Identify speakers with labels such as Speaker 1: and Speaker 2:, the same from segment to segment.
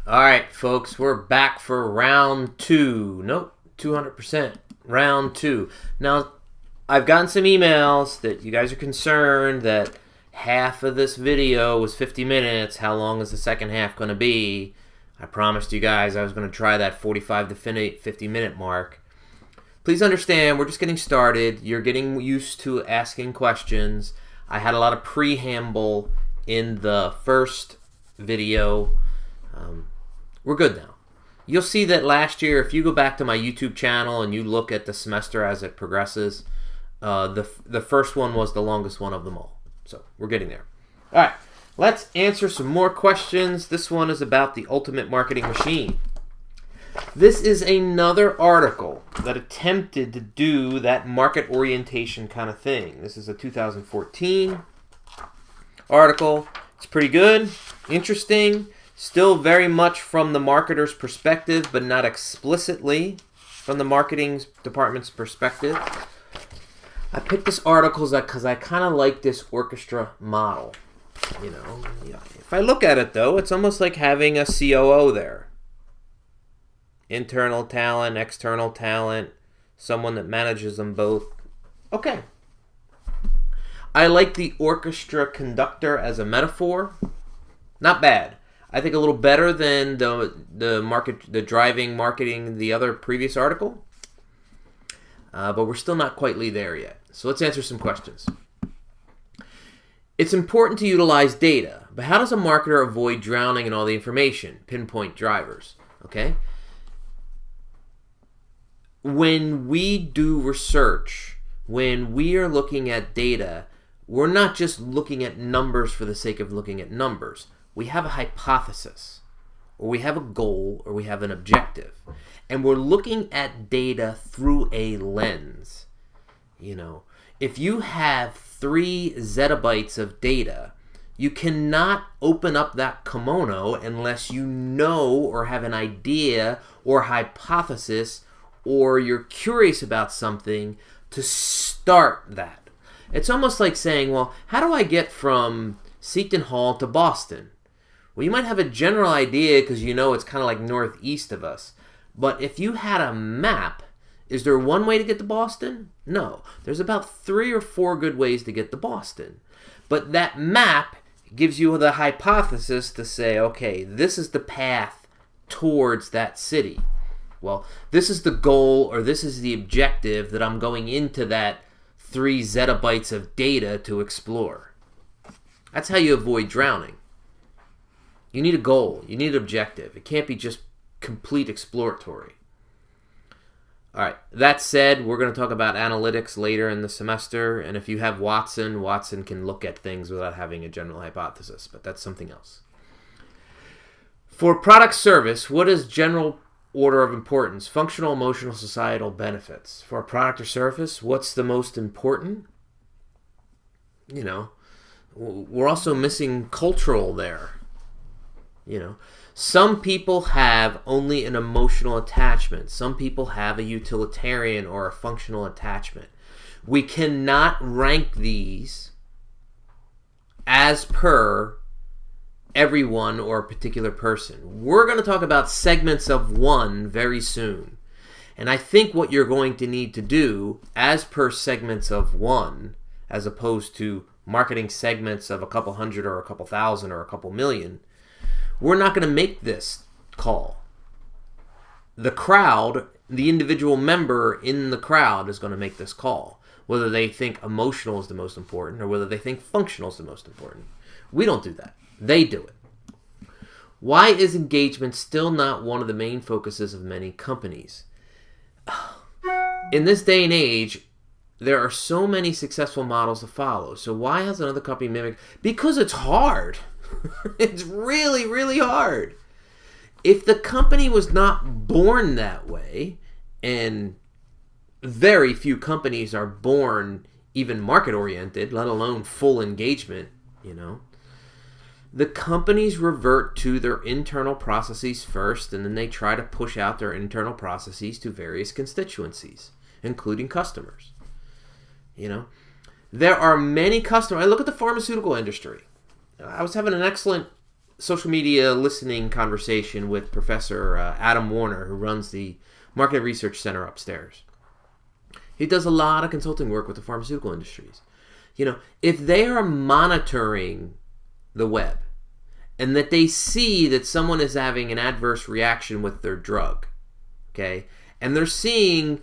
Speaker 1: All right, folks, we're back for round two. Nope, 200%. Round two. Now, I've gotten some emails that you guys are concerned that half of this video was 50 minutes. How long is the second half going to be? I promised you guys I was going to try that 45 to 50 minute mark. Please understand, we're just getting started. You're getting used to asking questions. I had a lot of preamble in the first video. We're good now. You'll see that last year, if you go back to my YouTube channel and you look at the semester as it progresses, the first one was the longest one of them all. So we're getting there. All right, let's answer some more questions. This one is about the Ultimate Marketing Machine. This is another article that attempted to do that market orientation kind of thing. This is a 2014 article. It's pretty good, interesting. Still very much from the marketer's perspective, but not explicitly from the marketing department's perspective. I picked this article because I kind of like this orchestra model. You know, if I look at it though, it's almost like having a COO there. Internal talent, external talent, someone that manages them both. Okay. I like the orchestra conductor as a metaphor. Not bad. I think a little better than the driving marketing, the other previous article. But we're still not quite there yet. So let's answer some questions. It's important to utilize data, but how does a marketer avoid drowning in all the information? Pinpoint drivers. Okay? When we do research, when we are looking at data, we're not just looking at numbers for the sake of looking at numbers. We have a hypothesis, or we have a goal, or we have an objective. And we're looking at data through a lens. You know, if you have 3 zettabytes of data, you cannot open up that kimono unless you know or have an idea or hypothesis or you're curious about something to start that. It's almost like saying, well, how do I get from Seton Hall to Boston? Well, you might have a general idea because you know it's kind of like northeast of us. But if you had a map, is there one way to get to Boston? No. There's about 3 or 4 good ways to get to Boston. But that map gives you the hypothesis to say, okay, this is the path towards that city. Well, this is the goal or this is the objective that I'm going into that 3 zettabytes of data to explore. That's how you avoid drowning. You need a goal. You need an objective. It can't be just complete exploratory. All right. That said, we're going to talk about analytics later in the semester. And if you have Watson, Watson can look at things without having a general hypothesis. But that's something else. For product service, what is general order of importance? Functional, emotional, societal benefits. For a product or service, what's the most important? You know, we're also missing cultural there. You know, some people have only an emotional attachment. Some people have a utilitarian or a functional attachment. We cannot rank these as per everyone or a particular person. We're going to talk about segments of one very soon. And I think what you're going to need to do as per segments of one, as opposed to marketing segments of a couple hundred or a couple thousand or a couple million, we're not going to make this call. The crowd, the individual member in the crowd is going to make this call. Whether they think emotional is the most important or whether they think functional is the most important. We don't do that. They do it. Why is engagement still not one of the main focuses of many companies? In this day and age, there are so many successful models to follow. So why has another company mimicked? Because it's hard. It's really, really hard. If the company was not born that way, and very few companies are born even market-oriented, let alone full engagement, you know, the companies revert to their internal processes first, and then they try to push out their internal processes to various constituencies, including customers. You know, there are many customers. I look at the pharmaceutical industry. I was having an excellent social media listening conversation with Professor Adam Warner, who runs the Market Research Center upstairs. He does a lot of consulting work with the pharmaceutical industries. If they are monitoring the web and that they see that someone is having an adverse reaction with their drug, okay, and they're seeing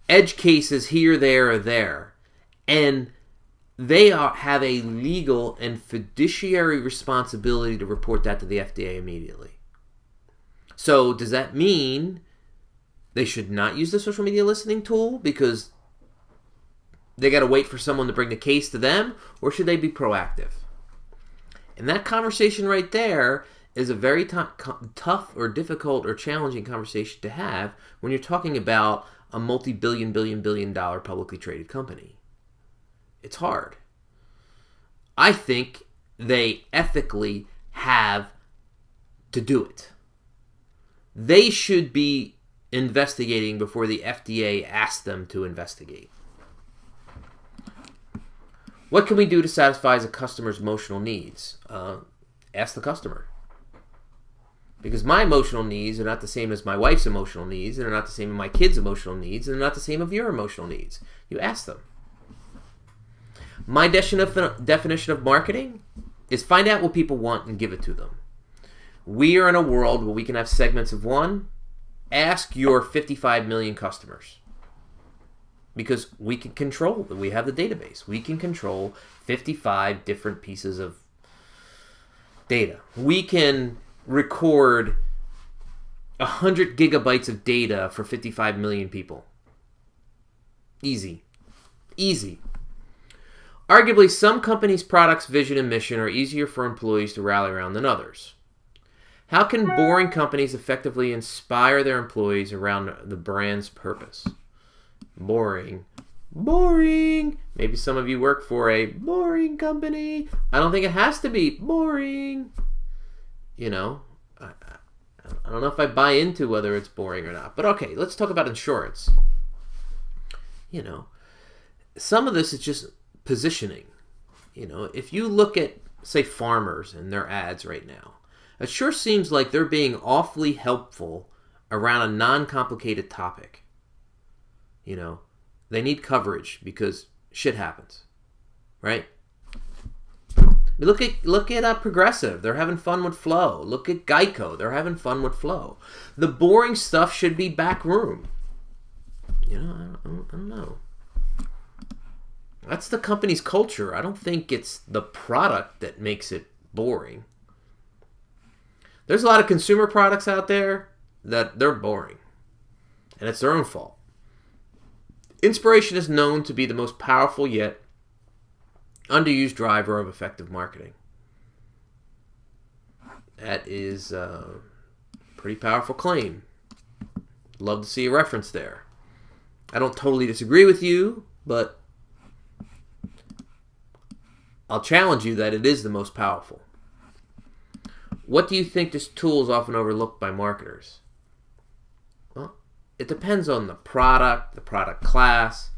Speaker 1: edge cases here, there, or there, and they have a legal and fiduciary responsibility to report that to the FDA immediately. So does that mean they should not use the social media listening tool because they got to wait for someone to bring the case to them, or should they be proactive? And that conversation right there is a very tough or difficult or challenging conversation to have when you're talking about a multi-billion dollar publicly traded company. It's hard. I think they ethically have to do it. They should be investigating before the FDA asks them to investigate. What can we do to satisfy a customer's emotional needs? Ask the customer. Because my emotional needs are not the same as my wife's emotional needs, and they're not the same as my kids' emotional needs, and they're not the same as your emotional needs. You ask them. My definition of marketing is find out what people want and give it to them. We are in a world where we can have segments of one. Ask your 55 million customers. Because we can control, we have the database. We can control 55 different pieces of data. We can record 100 gigabytes of data for 55 million people. Easy. Arguably, some companies' products, vision, and mission are easier for employees to rally around than others. How can boring companies effectively inspire their employees around the brand's purpose? Boring. Maybe some of you work for a boring company. I don't think it has to be boring. I don't know if I buy into whether it's boring or not. But okay, let's talk about insurance. Some of this is just positioning. If you look at, say, farmers and their ads right now, it sure seems like they're being awfully helpful around a non-complicated topic. They need coverage because shit happens, right? Look at Progressive. They're having fun with Flow. Look at Geico. They're having fun with Flow. The boring stuff should be back room. I don't know. That's the company's culture. I don't think it's the product that makes it boring. There's a lot of consumer products out there that they're boring. And it's their own fault. Inspiration is known to be the most powerful yet underused driver of effective marketing. That is a pretty powerful claim. Love to see a reference there. I don't totally disagree with you, but I'll challenge you that it is the most powerful. What do you think this tool is often overlooked by marketers? Well, it depends on the product class.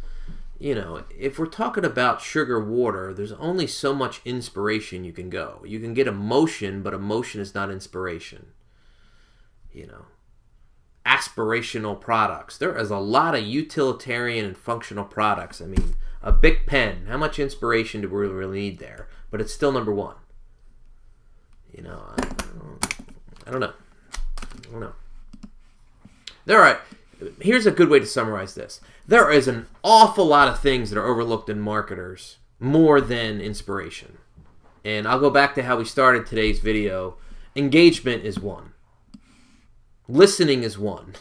Speaker 1: If we're talking about sugar water, there's only so much inspiration you can go. You can get emotion, but emotion is not inspiration. Aspirational products. There is a lot of utilitarian and functional products. I mean, a Bic pen. How much inspiration do we really need there? But it's still number one. I don't know. Here's a good way to summarize this. There is an awful lot of things that are overlooked in marketers more than inspiration. And I'll go back to how we started today's video. Engagement is one. Listening is one.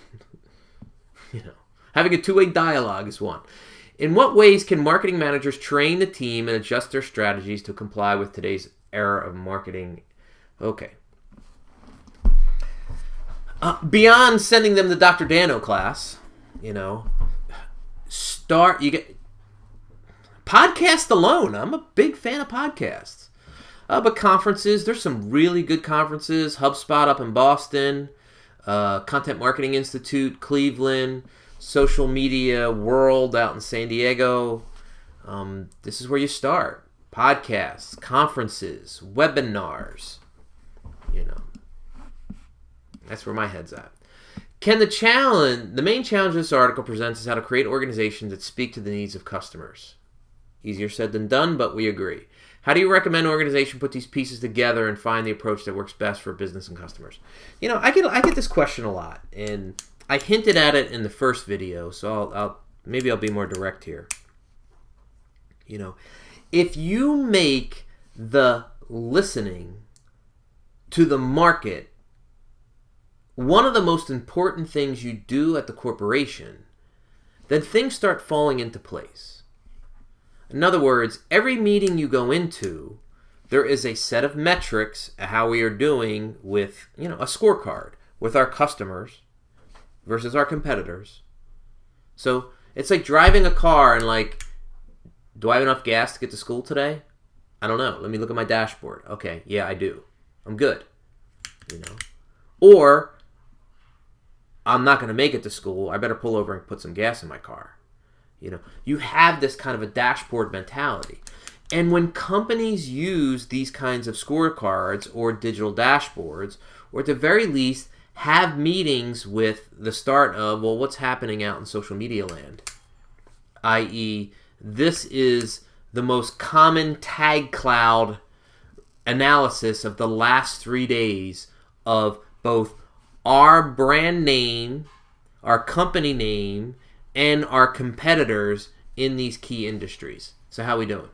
Speaker 1: Having a two-way dialogue is one. In what ways can marketing managers train the team and adjust their strategies to comply with today's era of marketing? Okay. Beyond sending them the Dr. Dano class, podcast alone. I'm a big fan of podcasts. But conferences, there's some really good conferences. HubSpot up in Boston, Content Marketing Institute, Cleveland, Social Media World out in San Diego. This is where you start. Podcasts, conferences, webinars. You know, that's where my head's at. The main challenge this article presents is how to create organizations that speak to the needs of customers. Easier said than done, but we agree. How do you recommend an organization put these pieces together and find the approach that works best for business and customers? You know, I get this question a lot, and I hinted at it in the first video, so maybe I'll be more direct here. You know, if you make the listening to the market one of the most important things you do at the corporation, then things start falling into place. In other words, every meeting you go into, there is a set of metrics how we are doing with, a scorecard with our customers versus our competitors. So it's like driving a car and like, do I have enough gas to get to school today? I don't know. Let me look at my dashboard. Okay, yeah, I do. I'm good. Or I'm not going to make it to school. I better pull over and put some gas in my car. You have this kind of a dashboard mentality. And when companies use these kinds of scorecards or digital dashboards, or at the very least have meetings with the start of, well, what's happening out in social media land? I.e., this is the most common tag cloud analysis of the last 3 days of both our brand name, our company name, and our competitors in these key industries. So how we doing?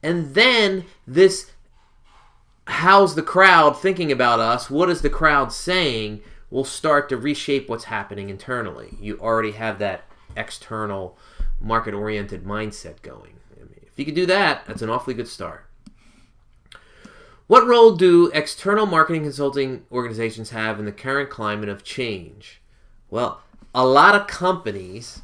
Speaker 1: And then this, how's the crowd thinking about us? What is the crowd saying? Will start to reshape what's happening internally. You already have that external market-oriented mindset going. If you can do that, that's an awfully good start. What role do external marketing consulting organizations have in the current climate of change? Well, a lot of companies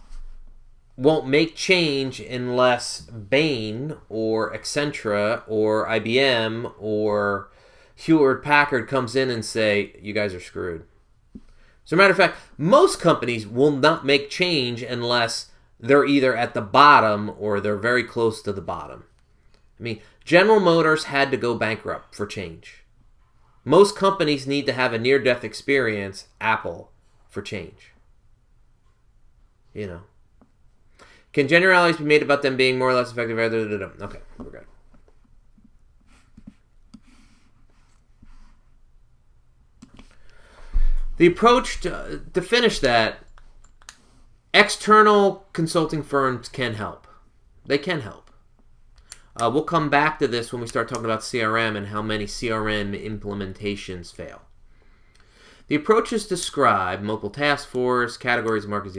Speaker 1: won't make change unless Bain or Accenture or IBM or Hewlett-Packard comes in and say, you guys are screwed. As a matter of fact, most companies will not make change unless they're either at the bottom or they're very close to the bottom. I mean, General Motors had to go bankrupt for change. Most companies need to have a near-death experience, Apple, for change. Can generalities be made about them being more or less effective? Okay, we're good. The approach to finish that, external consulting firms can help. They can help. We'll come back to this when we start talking about CRM and how many CRM implementations fail. The approaches described, multiple task force, categories, markets,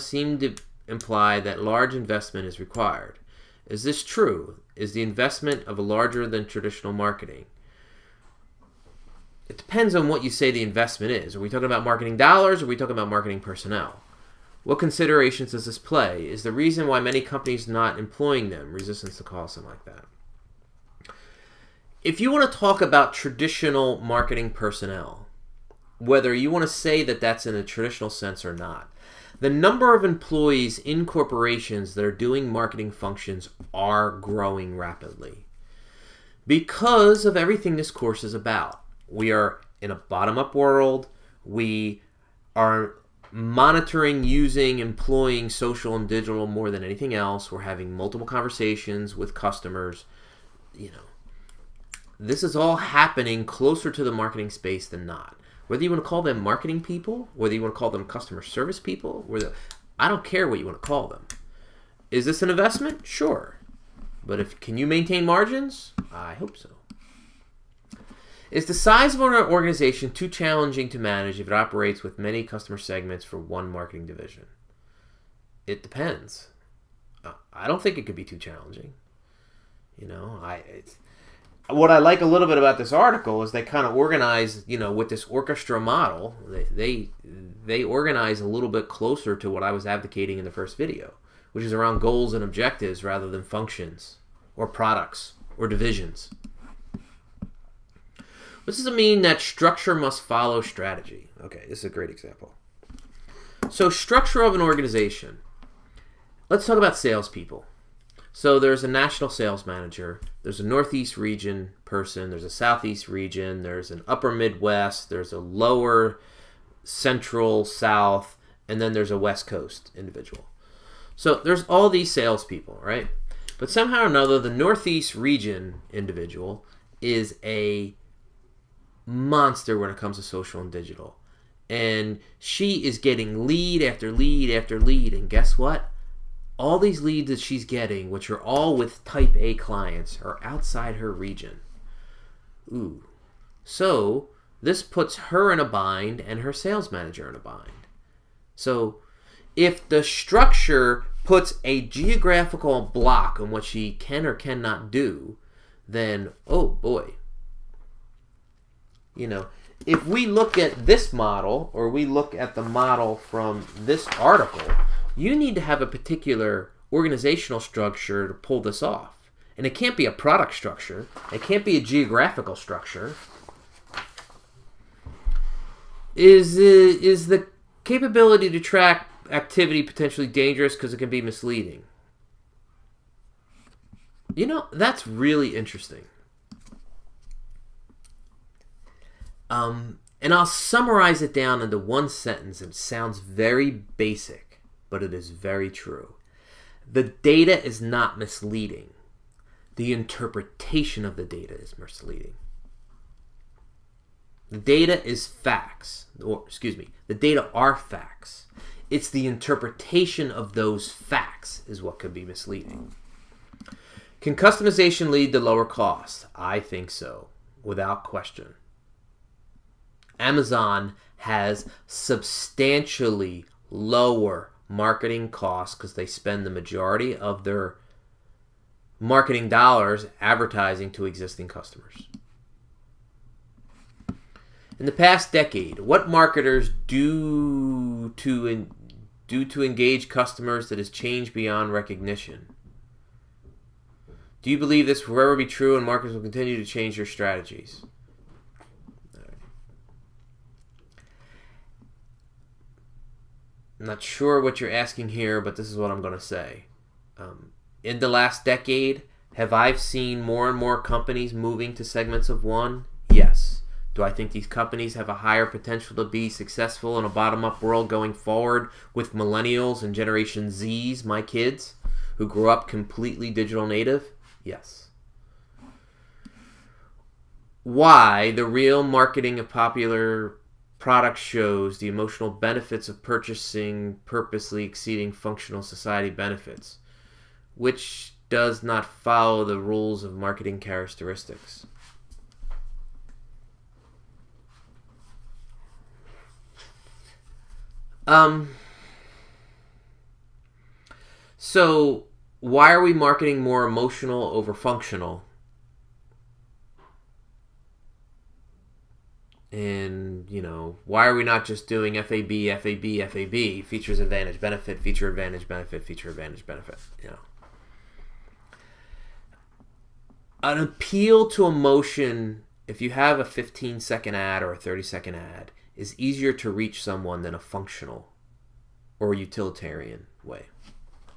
Speaker 1: seem to imply that large investment is required. Is this true? Is the investment of a larger than traditional marketing? It depends on what you say the investment is. Are we talking about marketing dollars or are we talking about marketing personnel? What considerations does this play? Is the reason why many companies not employing them resistance to cost, something like that? If you want to talk about traditional marketing personnel, whether you want to say that that's in a traditional sense or not, the number of employees in corporations that are doing marketing functions are growing rapidly because of everything this course is about. We are in a bottom-up world. We are monitoring, using, employing social and digital more than anything else. We're having multiple conversations with customers. This is all happening closer to the marketing space than not. Whether you want to call them marketing people, whether you want to call them customer service people, I don't care what you want to call them. Is this an investment? Sure. But can you maintain margins? I hope so. Is the size of an organization too challenging to manage if it operates with many customer segments for one marketing division? It depends. I don't think it could be too challenging. What I like a little bit about this article is they kind of organize, with this orchestra model, they organize a little bit closer to what I was advocating in the first video, which is around goals and objectives rather than functions or products or divisions. What does it mean that structure must follow strategy? Okay, this is a great example. So structure of an organization. Let's talk about salespeople. So there's a national sales manager, there's a Northeast region person, there's a Southeast region, there's an upper Midwest, there's a lower Central South, and then there's a West Coast individual. So there's all these salespeople, right? But somehow or another, the Northeast region individual is a monster when it comes to social and digital. And she is getting lead after lead after lead. And guess what? All these leads that she's getting, which are all with type A clients, are outside her region. Ooh. So this puts her in a bind and her sales manager in a bind. So if the structure puts a geographical block on what she can or cannot do, then, oh boy. If we look at this model, or we look at the model from this article, you need to have a particular organizational structure to pull this off. And it can't be a product structure. It can't be a geographical structure. Is the capability to track activity potentially dangerous because it can be misleading? That's really interesting. And I'll summarize it down into one sentence. It sounds very basic, but it is very true. The data is not misleading. The interpretation of the data is misleading. The data is facts. The data are facts. It's the interpretation of those facts is what could be misleading. Can customization lead to lower cost? I think so, without question. Amazon has substantially lower marketing costs because they spend the majority of their marketing dollars advertising to existing customers. In the past decade, what marketers do to engage customers that has changed beyond recognition? Do you believe this will forever be true and marketers will continue to change their strategies? I'm not sure what you're asking here, but this is what I'm going to say. In the last decade, have I seen more and more companies moving to segments of one? Yes. Do I think these companies have a higher potential to be successful in a bottom-up world going forward with millennials and Generation Zs, my kids, who grew up completely digital native? Yes. Why the real marketing of popular product shows the emotional benefits of purchasing purposely exceeding functional society benefits, which does not follow the rules of marketing characteristics. So why are we marketing more emotional over functional? And, why are we not just doing FAB, FAB, FAB, features, advantage, benefit, feature, advantage, benefit, feature, advantage, benefit, An appeal to emotion, if you have a 15-second ad or a 30-second ad, is easier to reach someone than a functional or utilitarian way.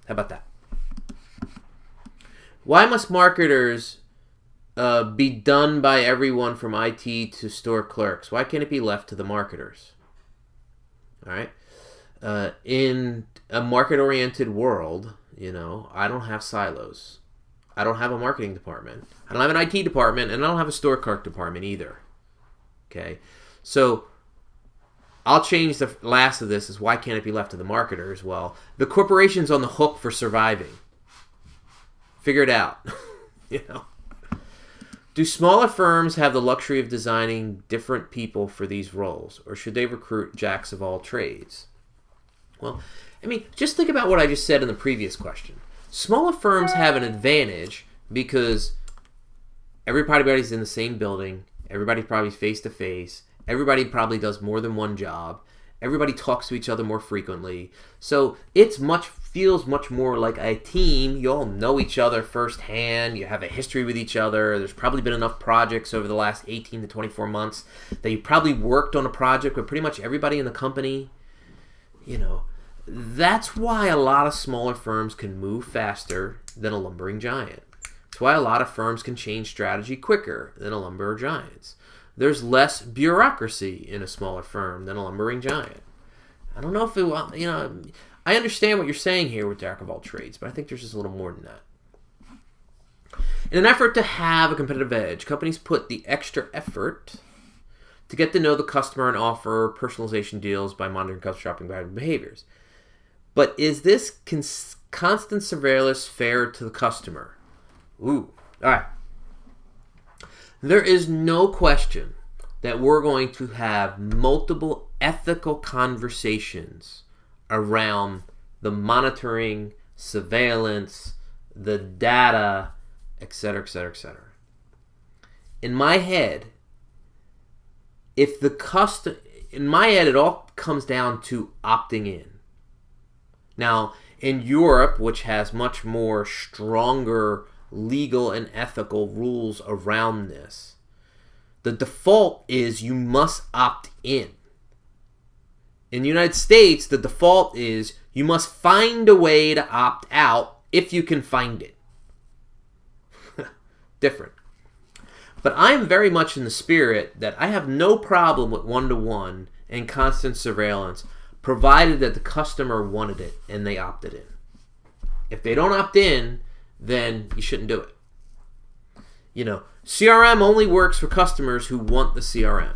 Speaker 1: How about that? Why must marketers be done by everyone from IT to store clerks? Why can't it be left to the marketers? All right. In a market-oriented world, I don't have silos. I don't have a marketing department. I don't have an IT department, and I don't have a store clerk department either. Okay. So I'll change the last of this is why can't it be left to the marketers? Well, the corporation's on the hook for surviving. Figure it out. Do smaller firms have the luxury of designing different people for these roles, or should they recruit jacks of all trades? Well, just think about what I just said in the previous question. Smaller firms have an advantage because everybody's in the same building, everybody probably face-to-face, everybody probably does more than one job, everybody talks to each other more frequently, so feels much more like a team. You all know each other firsthand. You have a history with each other. There's probably been enough projects over the last 18 to 24 months that you probably worked on a project with pretty much everybody in the company. That's why a lot of smaller firms can move faster than a lumbering giant. That's why a lot of firms can change strategy quicker than a lumber giants. There's less bureaucracy in a smaller firm than a lumbering giant. I don't know if it, I understand what you're saying here with jack of all trades, but I think there's just a little more than that. In an effort to have a competitive edge, companies put the extra effort to get to know the customer and offer personalization deals by monitoring customer shopping behaviors. But is this constant surveillance fair to the customer? Ooh, all right. There is no question that we're going to have multiple ethical conversations around the monitoring, surveillance, the data, etc., etc., etc. In my head, it all comes down to opting in. Now, in Europe, which has much more stronger legal and ethical rules around this, the default is you must opt in. In the United States, the default is you must find a way to opt out if you can find it. Different. But I am very much in the spirit that I have no problem with one-to-one and constant surveillance, provided that the customer wanted it and they opted in. If they don't opt in, then you shouldn't do it. CRM only works for customers who want the CRM.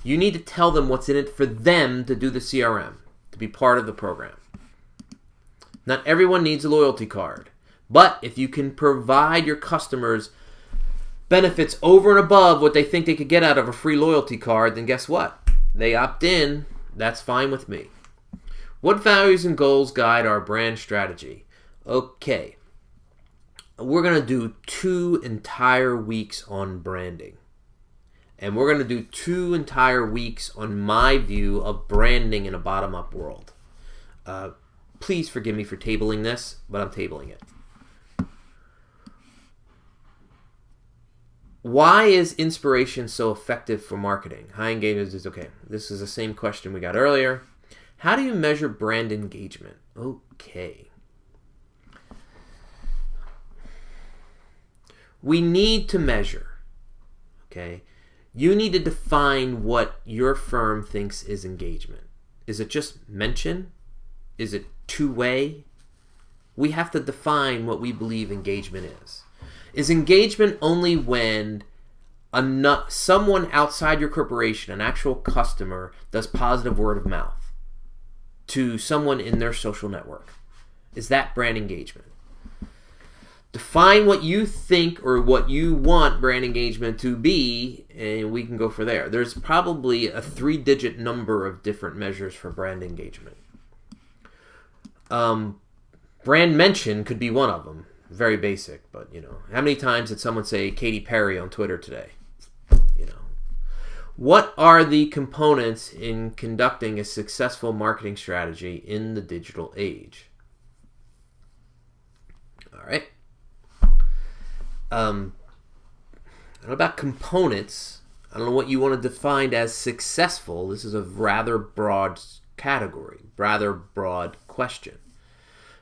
Speaker 1: You need to tell them what's in it for them to do the CRM, to be part of the program. Not everyone needs a loyalty card. But if you can provide your customers benefits over and above what they think they could get out of a free loyalty card, then guess what? They opt in. That's fine with me. What values and goals guide our brand strategy? Okay. We're going to do 2 entire weeks on branding. And we're going to do 2 entire weeks on my view of branding in a bottom-up world. Please forgive me for tabling this, but I'm tabling it. Why is inspiration so effective for marketing? High engagement is okay. This is the same question we got earlier. How do you measure brand engagement? Okay. We need to measure. Okay. You need to define what your firm thinks is engagement. Is it just mention? Is it two-way? We have to define what we believe engagement is. Is engagement only when someone outside your corporation, an actual customer, does positive word of mouth to someone in their social network? Is that brand engagement? Define what you think or what you want brand engagement to be, and we can go for there. There's probably a 3-digit number of different measures for brand engagement. Brand mention could be one of them. Very basic, but how many times did someone say Katy Perry on Twitter today? What are the components in conducting a successful marketing strategy in the digital age? All right. I don't know about components. I don't know what you want to define as successful. This is a rather broad category, rather broad question.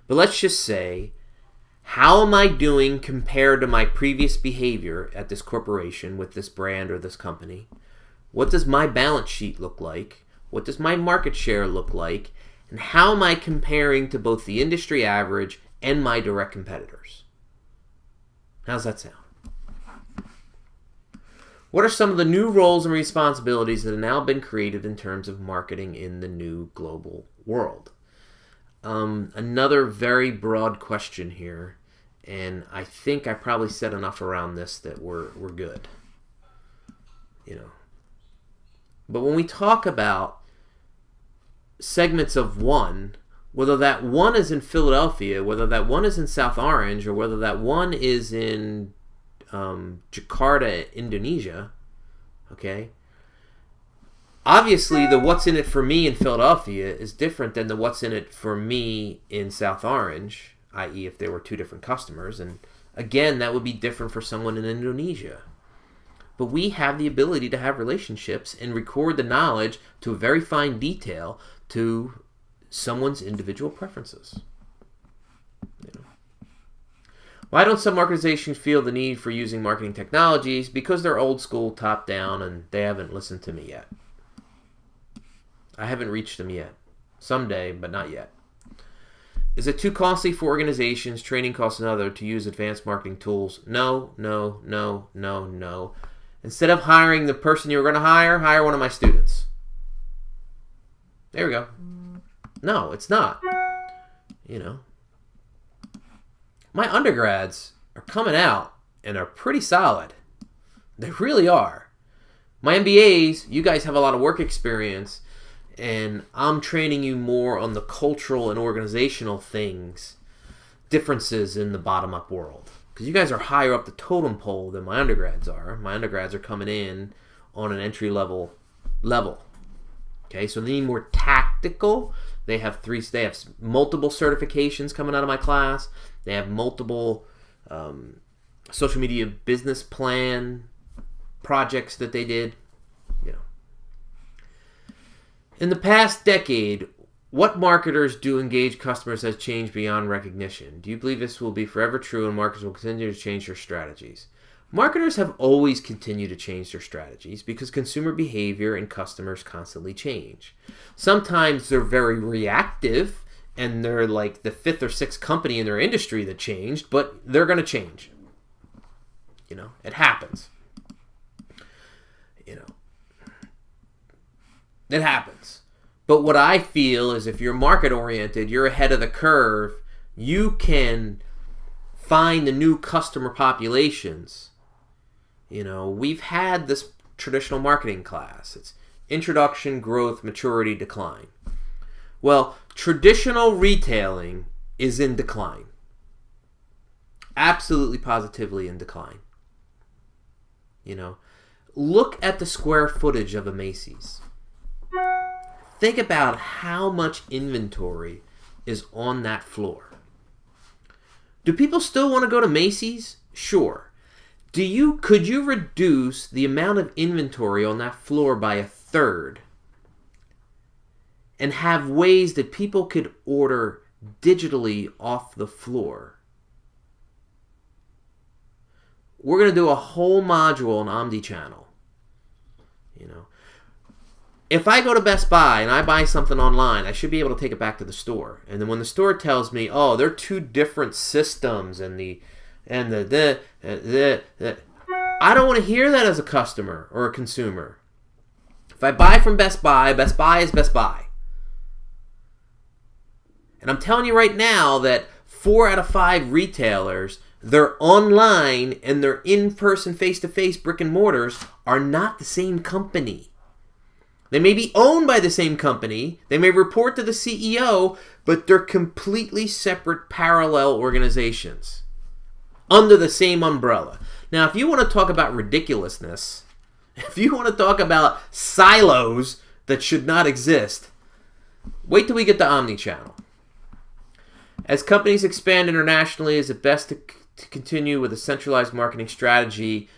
Speaker 1: But let's just say, how am I doing compared to my previous behavior at this corporation with this brand or this company? What does my balance sheet look like? What does my market share look like? And how am I comparing to both the industry average and my direct competitors? How's that sound? What are some of the new roles and responsibilities that have now been created in terms of marketing in the new global world? Another very broad question here, and I think I probably said enough around this that we're good. But when we talk about segments of one, whether that one is in Philadelphia, whether that one is in South Orange, or whether that one is in Jakarta, Indonesia, okay? Obviously, the what's in it for me in Philadelphia is different than the what's in it for me in South Orange, i.e. if there were 2 different customers. And again, that would be different for someone in Indonesia. But we have the ability to have relationships and record the knowledge to a very fine detail to someone's individual preferences. Why don't some organizations feel the need for using marketing technologies? Because they're old school, top down, and they haven't listened to me yet. I haven't reached them yet. Someday, but not yet. Is it too costly for organizations, training costs and other, to use advanced marketing tools? No, no, no, no, no. Instead of hiring the person you were going to hire one of my students. There we go. No, it's not. My undergrads are coming out and are pretty solid. They really are. My MBAs, you guys have a lot of work experience, and I'm training you more on the cultural and organizational things, differences in the bottom-up world. Because you guys are higher up the totem pole than my undergrads are. My undergrads are coming in on an entry-level level. Okay, so they need more tactical. They have multiple certifications coming out of my class. They have multiple social media business plan projects that they did. In the past decade, what marketers do engage customers has changed beyond recognition. Do you believe this will be forever true and marketers will continue to change their strategies? Marketers have always continued to change their strategies because consumer behavior and customers constantly change. Sometimes they're very reactive and they're like the fifth or sixth company in their industry that changed, but they're going to change. It happens. It happens. But what I feel is if you're market oriented, you're ahead of the curve, you can find the new customer populations. We've had this traditional marketing class. It's introduction, growth, maturity, decline. Well, traditional retailing is in decline. Absolutely, positively in decline. Look at the square footage of a Macy's. Think about how much inventory is on that floor. Do people still want to go to Macy's? Sure. Could you reduce the amount of inventory on that floor by a third and have ways that people could order digitally off the floor? We're going to do a whole module on omnichannel. If I go to Best Buy and I buy something online, I should be able to take it back to the store. And then when the store tells me, oh, they're two different systems I don't want to hear that as a customer or a consumer. If I buy from Best Buy is Best Buy. And I'm telling you right now that 4 out of 5 retailers, their online and their in-person, face-to-face brick and mortars are not the same company. They may be owned by the same company, they may report to the CEO, but they're completely separate parallel organizations under the same umbrella. Now, if you want to talk about ridiculousness, if you want to talk about silos that should not exist, wait till we get to omnichannel. As companies expand internationally, is it best to continue with a centralized marketing strategy?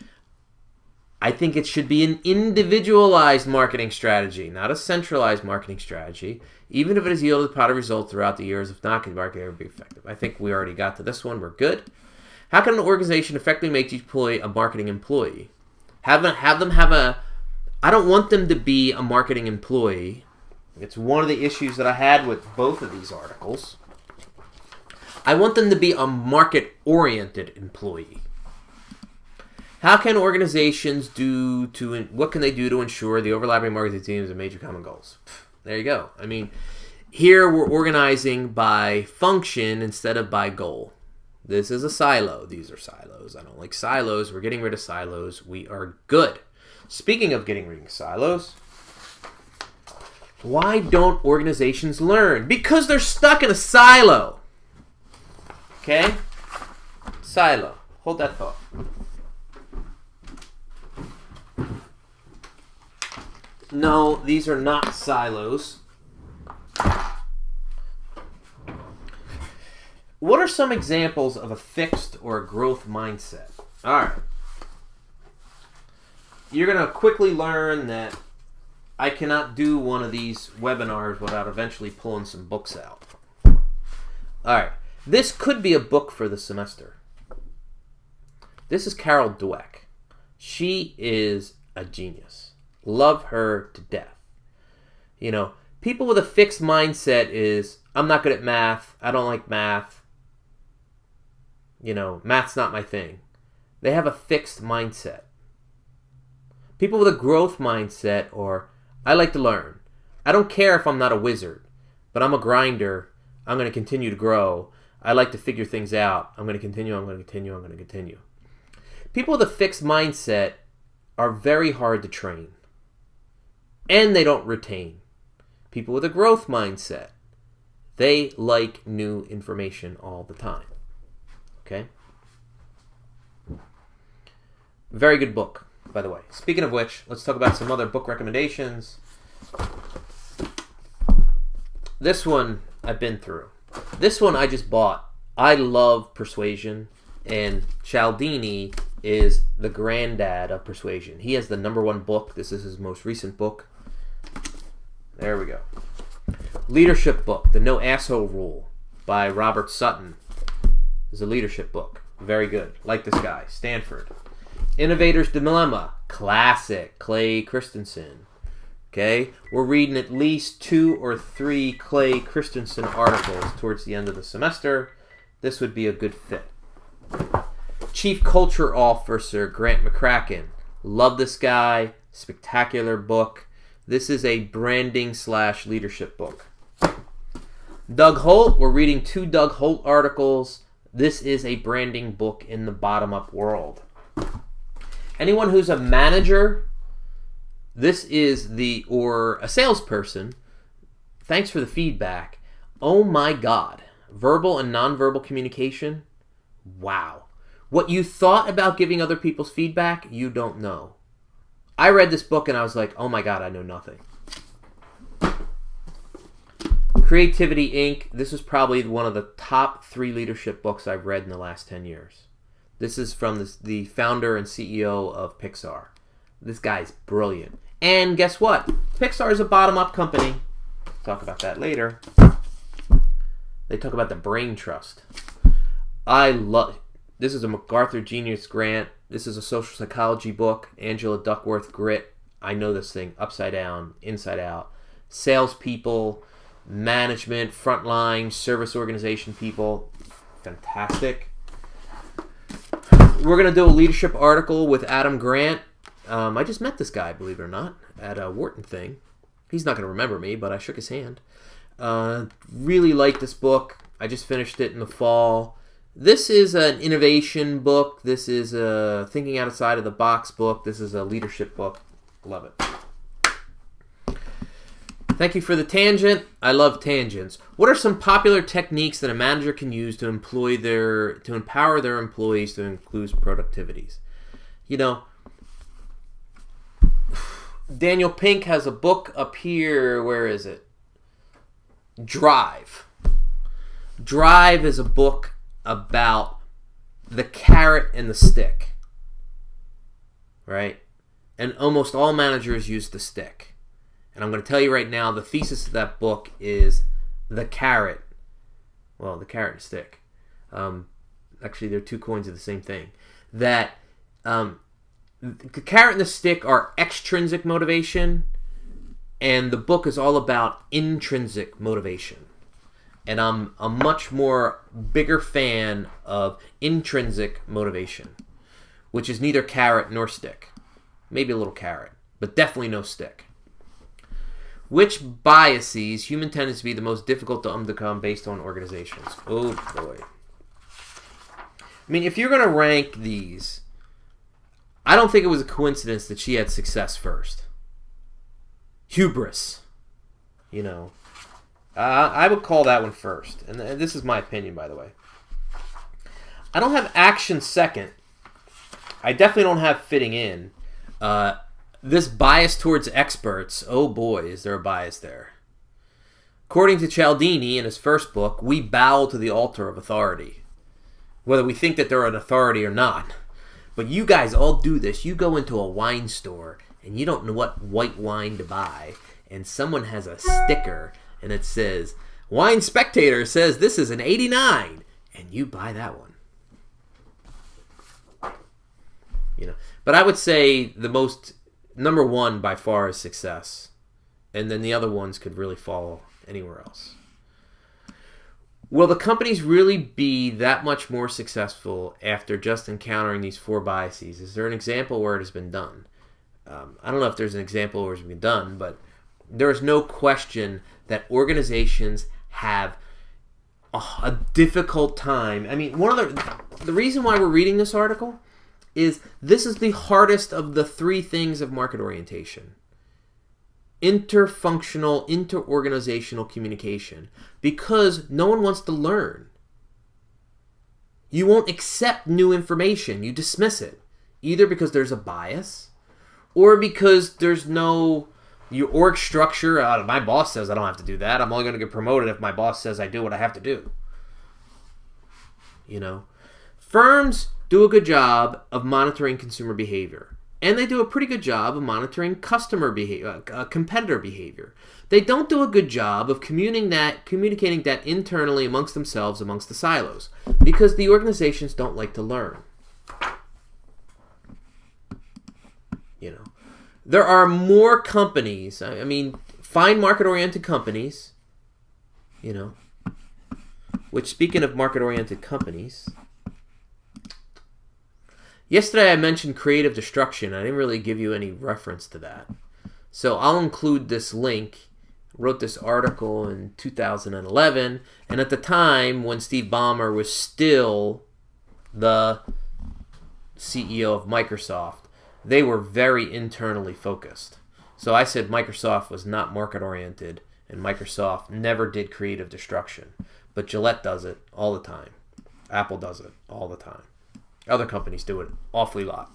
Speaker 1: I think it should be an individualized marketing strategy, not a centralized marketing strategy, even if it has yielded positive results throughout the years. If not, can marketing ever be effective? I think we already got to this one. We're good. How can an organization effectively make each employee a marketing employee? Have them have a... I don't want them to be a marketing employee. It's one of the issues that I had with both of these articles. I want them to be a market-oriented employee. How can organizations what can they do to ensure the overlapping marketing teams and major common goals? There you go. I mean, here we're organizing by function instead of by goal. This is a silo. These are silos. I don't like silos. We're getting rid of silos. We are good. Speaking of getting rid of silos, why don't organizations learn? Because they're stuck in a silo. Okay? Silo. Hold that thought. No, these are not silos. What are some examples of a fixed or a growth mindset? All right. You're going to quickly learn that I cannot do one of these webinars without eventually pulling some books out. All right. This could be a book for the semester. This is Carol Dweck. She is a genius. Love her to death. You know, people with a fixed mindset is, I'm not good at math. I don't like math. You know, math's not my thing. They have a fixed mindset. People with a growth mindset, or I like to learn. I don't care if I'm not a wizard, but I'm a grinder. I'm going to continue to grow. I like to figure things out. I'm going to continue, I'm going to continue, I'm going to continue. People with a fixed mindset are very hard to train. And they don't retain. People with a growth mindset, they like new information all the time. Okay? Very good book, by the way. Speaking of which, let's talk about some other book recommendations. This one I've been through. This one I just bought. I love Persuasion, and Cialdini is the granddad of Persuasion. He has the #1 book. This is his most recent book. There we go. Leadership book, The No Asshole Rule by Robert Sutton. Is a leadership book. Very good. Like this guy, Stanford. Innovator's Dilemma, classic, Clay Christensen. Okay, we're reading at least 2 or 3 Clay Christensen articles towards the end of the semester. This would be a good fit. Chief Culture Officer Grant McCracken. Love this guy. Spectacular book. This is a branding/leadership book. Doug Holt. We're reading 2 Doug Holt articles. This is a branding book in the bottom-up world. Anyone who's a manager, this is or a salesperson, thanks for the feedback. Oh my God. Verbal and nonverbal communication. Wow. What you thought about giving other people's feedback, you don't know. I read this book and I was like, oh my God, I know nothing. Creativity Inc. This is probably one of the top 3 leadership books I've read in the last 10 years. This is from the founder and CEO of Pixar. This guy's brilliant. And guess what? Pixar is a bottom-up company. Talk about that later. They talk about the brain trust. This is a MacArthur Genius Grant. This is a social psychology book. Angela Duckworth, Grit. I know this thing upside down, inside out. Salespeople, management, frontline, service organization people. Fantastic. We're going to do a leadership article with Adam Grant. I just met this guy, believe it or not, at a Wharton thing. He's not going to remember me, but I shook his hand. Really like this book. I just finished it in the fall. This is an innovation book. This is a thinking outside of the box book. This is a leadership book. Love it. Thank you for the tangent. I love tangents. What are some popular techniques that a manager can use to empower their employees to increase productivities? You know, Daniel Pink has a book up here. Where is it? Drive. Drive is a book about the carrot and the stick. Right? And almost all managers use the stick. And I'm going to tell you right now, the thesis of that book is the carrot. Well, the carrot and stick. Actually, they're 2 coins of the same thing. That the carrot and the stick are extrinsic motivation, and the book is all about intrinsic motivation. And I'm a much more bigger fan of intrinsic motivation, which is neither carrot nor stick. Maybe a little carrot, but definitely no stick. Which biases human tend to be the most difficult to overcome based on organizations? Oh boy. I mean, if you're going to rank these, I don't think it was a coincidence that she had success first. Hubris. You know. I would call that one first. And this is my opinion, by the way. I don't have action second. I definitely don't have fitting in. This bias towards experts, oh boy, is there a bias there. According to Cialdini in his first book, we bow to the altar of authority, whether we think that they're an authority or not. But you guys all do this. You go into a wine store and you don't know what white wine to buy, and someone has a sticker and it says, Wine Spectator says this is an 89, and you buy that one. But I would say the most, number one by far is success. And then the other ones could really fall anywhere else. Will the companies really be that much more successful after just encountering these 4 biases? Is there an example where it has been done? I don't know if there's an example where it's been done, but there is no question that organizations have a difficult time. I mean, one of the reason why we're reading this article is this is the hardest of the 3 things of market orientation. Interfunctional, interorganizational communication. Because no one wants to learn. You won't accept new information. You dismiss it. Either because there's a bias, or because there's no... Your org structure, my boss says I don't have to do that. I'm only going to get promoted if my boss says I do what I have to do. Firms do a good job of monitoring consumer behavior. And they do a pretty good job of monitoring customer behavior, competitor behavior. They don't do a good job of communicating that internally amongst themselves, amongst the silos, because the organizations don't like to learn. There are more companies, find market-oriented companies, which, speaking of market-oriented companies, yesterday I mentioned creative destruction. I didn't really give you any reference to that. So I'll include this link. I wrote this article in 2011, and at the time when Steve Ballmer was still the CEO of Microsoft, they were very internally focused. So I said Microsoft was not market-oriented, and Microsoft never did creative destruction. But Gillette does it all the time. Apple does it all the time. Other companies do it awfully lot.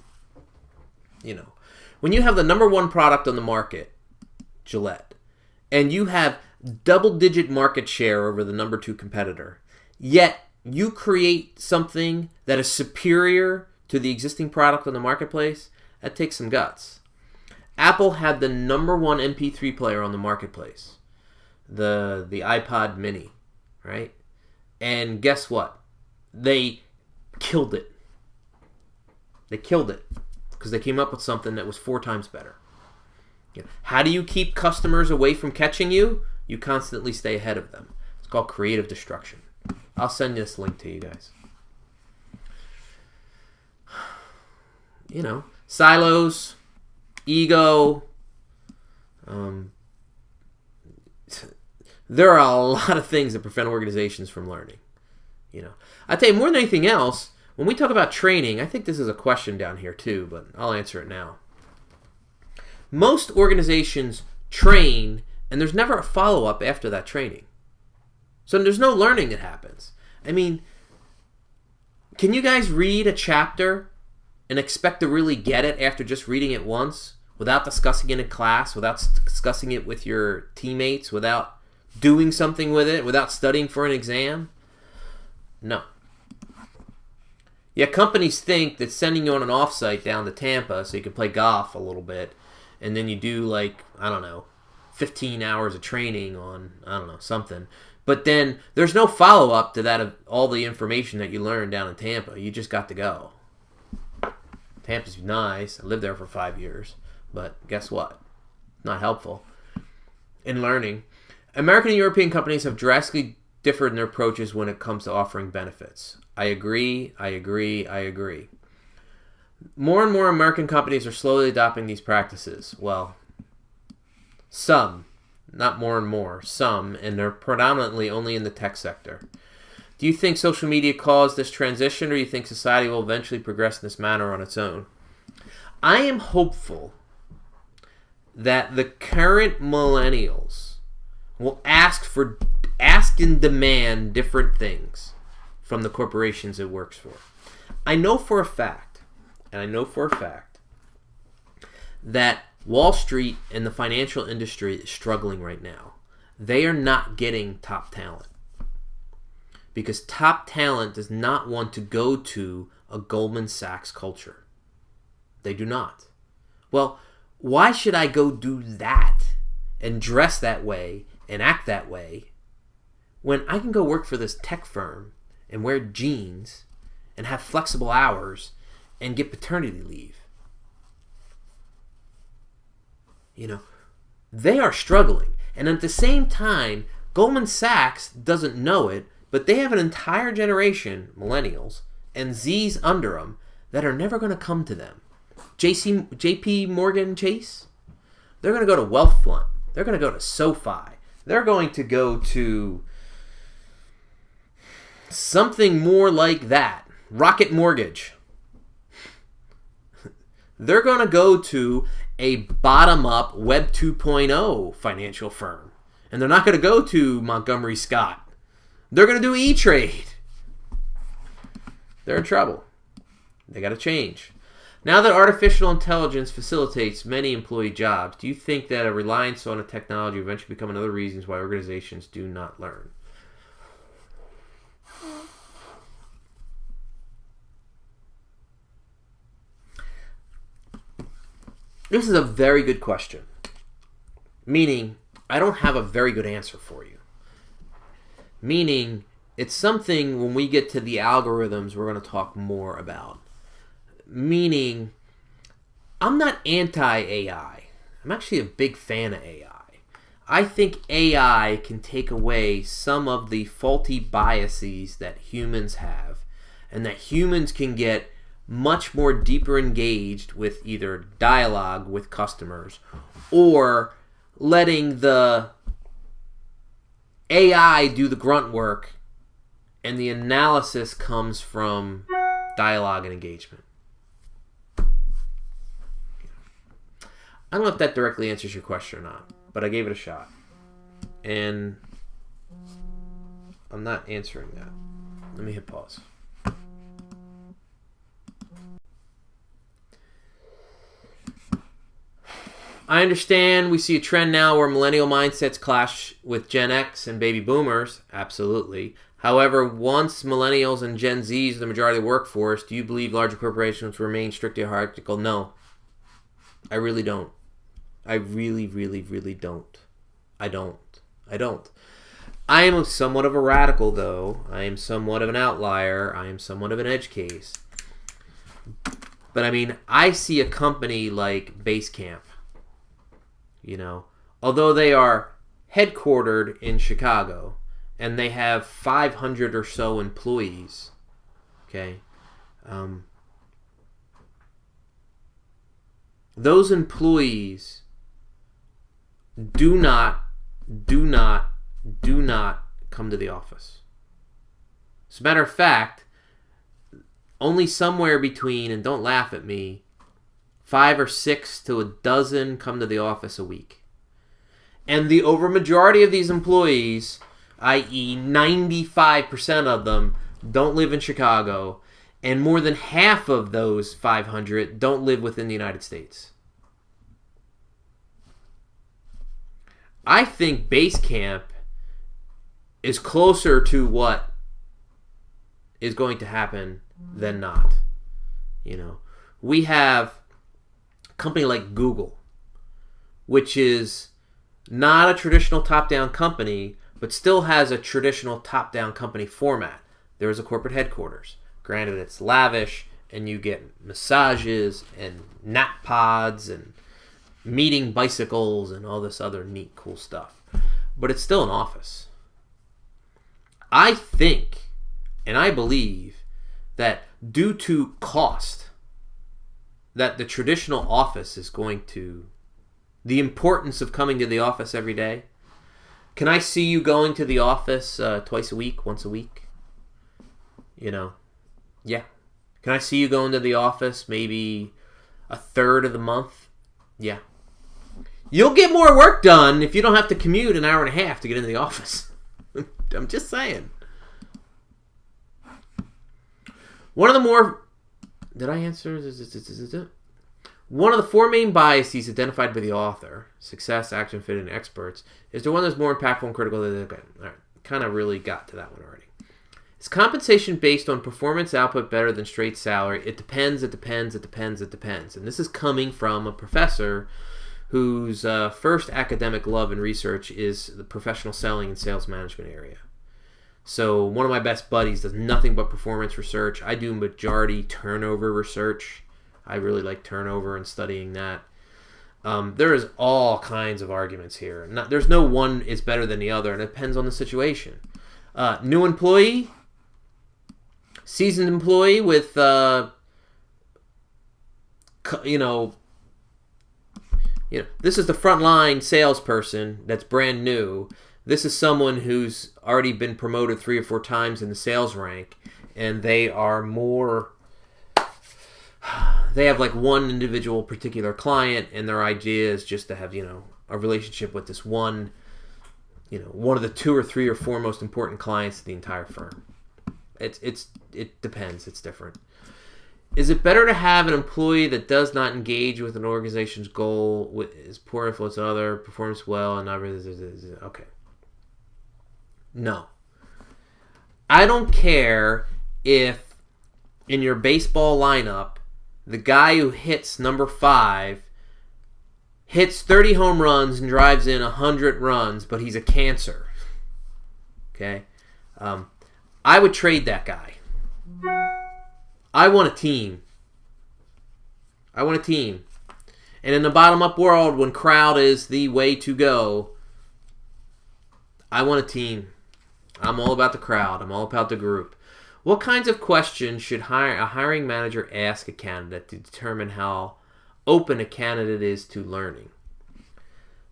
Speaker 1: When you have the number 1 product on the market, Gillette, and you have double-digit market share over the number 2 competitor, yet you create something that is superior to the existing product on the marketplace, that takes some guts. Apple had the number 1 MP3 player on the marketplace, the iPod Mini, right? And guess what? They killed it. They killed it because they came up with something that was 4 times better. How do you keep customers away from catching you? You constantly stay ahead of them. It's called creative destruction. I'll send this link to you guys. Silos, ego. There are a lot of things that prevent organizations from learning. I tell you, more than anything else, when we talk about training, I think this is a question down here too, but I'll answer it now. Most organizations train, and there's never a follow-up after that training. So there's no learning that happens. Can you guys read a chapter and expect to really get it after just reading it once, without discussing it in class, without discussing it with your teammates, without doing something with it, without studying for an exam? No. Yeah, companies think that sending you on an offsite down to Tampa so you can play golf a little bit, and then you do 15 hours of training on, something. But then there's no follow-up to that of all the information that you learned down in Tampa. You just got to go. Tampa's nice. I lived there for 5 years. But guess what? Not helpful in learning. American and European companies have drastically differed in their approaches when it comes to offering benefits. I agree. More and more American companies are slowly adopting these practices. Well, some. Not more and more. Some. And they're predominantly only in the tech sector. Do you think social media caused this transition, or do you think society will eventually progress in this manner on its own? I am hopeful that the current millennials will ask and demand different things from the corporations it works for. I know for a fact that Wall Street and the financial industry is struggling right now. They are not getting top talent. Because top talent does not want to go to a Goldman Sachs culture. They do not. Well, Why should I go do that and dress that way and act that way when I can go work for this tech firm and wear jeans and have flexible hours and get paternity leave? You know, they are struggling. And at the same time, Goldman Sachs doesn't know it, but they have an entire generation, millennials, and Z's under them, that are never going to come to them. JP Morgan Chase, they're going to go to Wealthfront. They're going to go to SoFi. They're going to go to something more like that. Rocket Mortgage. They're going to go to a bottom-up Web 2.0 financial firm. And they're not going to go to Montgomery Scott. They're going to do E-Trade. They're in trouble. They got to change. Now that artificial intelligence facilitates many employee jobs, do you think that a reliance on a technology will eventually become another reason why organizations do not learn? This is a very good question. Meaning, I don't have a very good answer for you. Meaning, it's something when we get to the algorithms we're going to talk more about. Meaning, I'm not anti-AI. I'm actually a big fan of AI. I think AI can take away some of the faulty biases that humans have, and that humans can get much more deeper engaged with either dialogue with customers or letting the AI do the grunt work, and the analysis comes from dialogue and engagement. I don't know if that directly answers your question or not, but I gave it a shot. And I'm not answering that. Let me hit pause. I understand we see a trend now where millennial mindsets clash with Gen X and baby boomers. Absolutely. However, once millennials and Gen Zs are the majority of the workforce, do you believe larger corporations will remain strictly hierarchical? No. I really don't. I really, really, really don't. I don't. I am somewhat of a radical, though. I am somewhat of an outlier. I am somewhat of an edge case. But I mean, I see a company like Basecamp. You know, although they are headquartered in Chicago and they have 500 or so employees, okay, those employees do not come to the office. As a matter of fact, only somewhere between, and don't laugh at me, 5 or 6 to a dozen come to the office a week. And the overmajority of these employees, i.e. 95% of them, don't live in Chicago, and more than half of those 500 don't live within the United States. I think Basecamp is closer to what is going to happen than not. You know, we have company like Google, which is not a traditional top-down company, but still has a traditional top-down company format. There is a corporate headquarters. Granted, it's lavish, and you get massages and nap pods and meeting bicycles and all this other neat, cool stuff. But it's still an office. I think, and I believe, that due to cost, that the traditional office is going to, the importance of coming to the office every day. Can I see you going to the office twice a week, once a week? You know, yeah. Can I see you going to the office maybe a third of the month? Yeah. You'll get more work done if you don't have to commute an hour and a half to get into the office. I'm just saying. One of the more... Did I answer? One of the 4 main biases identified by the author, success, action, fit, and experts, is the one that's more impactful and critical than the other. All right, kind of really got to that one already. It Is compensation based on performance output better than straight salary? It depends, it depends, it depends, it depends. And this is coming from a professor whose first academic love and research is the professional selling and sales management area. So one of my best buddies does nothing but performance research. I do majority turnover research. I really like turnover and studying that. There is all kinds of arguments here. There's no one is better than the other, and it depends on the situation. New employee, seasoned employee with, this is the frontline salesperson that's brand new. This is someone who's already been promoted 3 or 4 times in the sales rank, and they are more... They have like one individual particular client, and their idea is just to have, a relationship with this one, one of the 2 or 3 or 4 most important clients of the entire firm. It depends. It's different. Is it better to have an employee that does not engage with an organization's goal, is poor influence on other, performs well, and okay. No. I don't care if in your baseball lineup, the guy who hits number 5 hits 30 home runs and drives in 100 runs, but he's a cancer. Okay? I would trade that guy. I want a team. And in the bottom-up world, when crowd is the way to go, I want a team. I'm all about the crowd. I'm all about the group. What kinds of questions should a hiring manager ask a candidate to determine how open a candidate is to learning?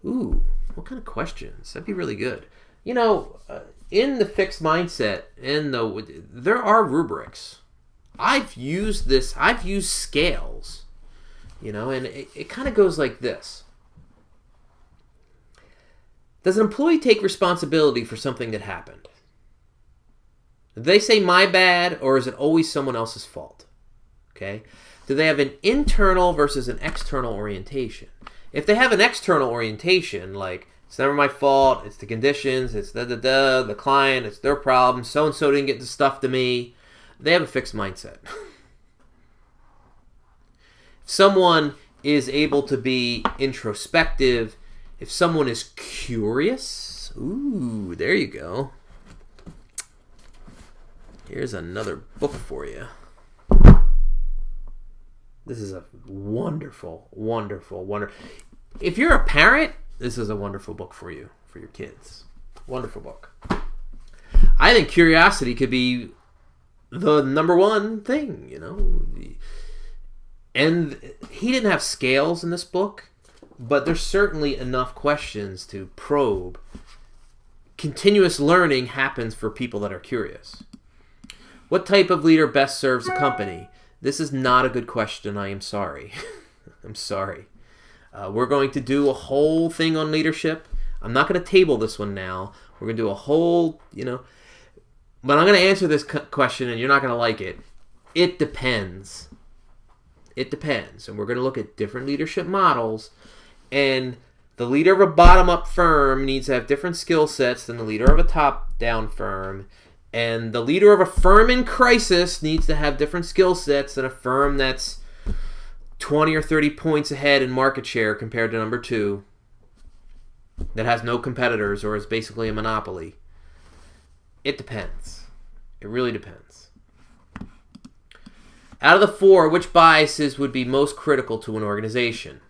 Speaker 1: Ooh, what kind of questions? That'd be really good. In the fixed mindset, there are rubrics. I've used scales, and it kind of goes like this. Does an employee take responsibility for something that happened? Did they say my bad, or is it always someone else's fault? Okay. Do they have an internal versus an external orientation? If they have an external orientation, like it's never my fault, it's the conditions, it's the client, it's their problem, so-and-so didn't get the stuff to me, they have a fixed mindset. If someone is able to be introspective, if someone is curious, ooh, there you go. Here's another book for you. This is a wonderful. If you're a parent, this is a wonderful book for you, for your kids. Wonderful book. I think curiosity could be the number one thing, And he didn't have scales in this book, but there's certainly enough questions to probe. Continuous learning happens for people that are curious. What type of leader best serves a company? This is not a good question. I am sorry. I'm sorry. We're going to do a whole thing on leadership. I'm not going to table this one now. We're going to do a whole, but I'm going to answer this question and you're not going to like it. It depends. It depends. And we're going to look at different leadership models. And the leader of a bottom-up firm needs to have different skill sets than the leader of a top-down firm. And the leader of a firm in crisis needs to have different skill sets than a firm that's 20 or 30 points ahead in market share compared to number 2 that has no competitors or is basically a monopoly. It depends. It really depends. Out of the 4, which biases would be most critical to an organization?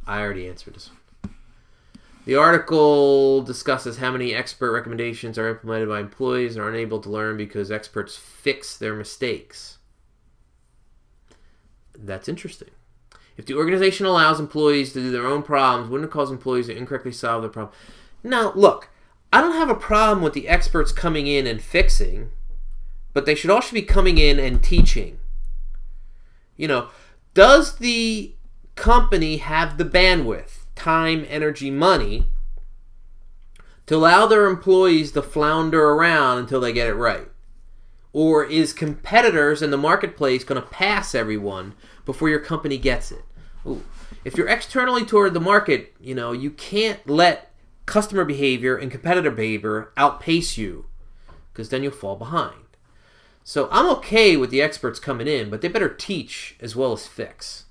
Speaker 1: I already answered this one. The article discusses how many expert recommendations are implemented by employees and are unable to learn because experts fix their mistakes. That's interesting. If the organization allows employees to do their own problems, wouldn't it cause employees to incorrectly solve their problem? Now, look, I don't have a problem with the experts coming in and fixing, but they should also be coming in and teaching. Does the company have the bandwidth, time, energy, money to allow their employees to flounder around until they get it right? Or is competitors in the marketplace going to pass everyone before your company gets it? Ooh. If you're externally toward the market, you can't let customer behavior and competitor behavior outpace you. because then you'll fall behind. So I'm okay with the experts coming in, but they better teach as well as fix.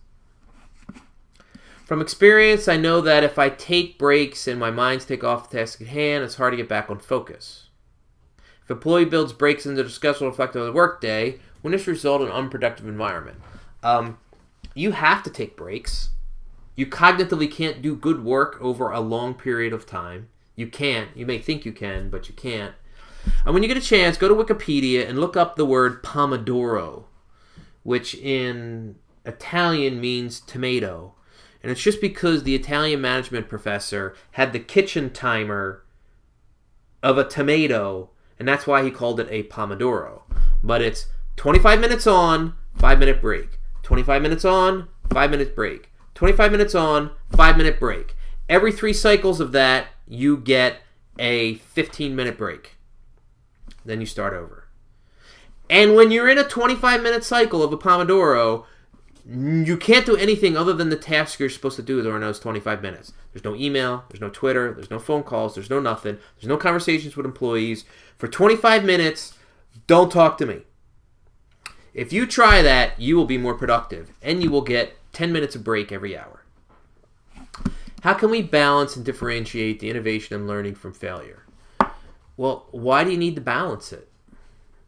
Speaker 1: From experience, I know that if I take breaks and my minds take off the task at hand, it's hard to get back on focus. If an employee builds breaks into the schedule reflective of the workday, when this result in an unproductive environment? You have to take breaks. You cognitively can't do good work over a long period of time. You can't. You may think you can, but you can't. And when you get a chance, go to Wikipedia and look up the word Pomodoro, which in Italian means tomato. And it's just because the Italian management professor had the kitchen timer of a tomato, and that's why he called it a Pomodoro. But it's 25 minutes on, 5-minute break. 25 minutes on, 5-minute break. 25 minutes on, 5-minute break. Every 3 cycles of that, you get a 15-minute break. Then you start over. And when you're in a 25-minute cycle of a Pomodoro, you can't do anything other than the task you're supposed to do during those 25 minutes. There's no email, there's no Twitter, there's no phone calls, there's no nothing. There's no conversations with employees. For 25 minutes, don't talk to me. If you try that, you will be more productive, and you will get 10 minutes of break every hour. How can we balance and differentiate the innovation and learning from failure? Well, why do you need to balance it?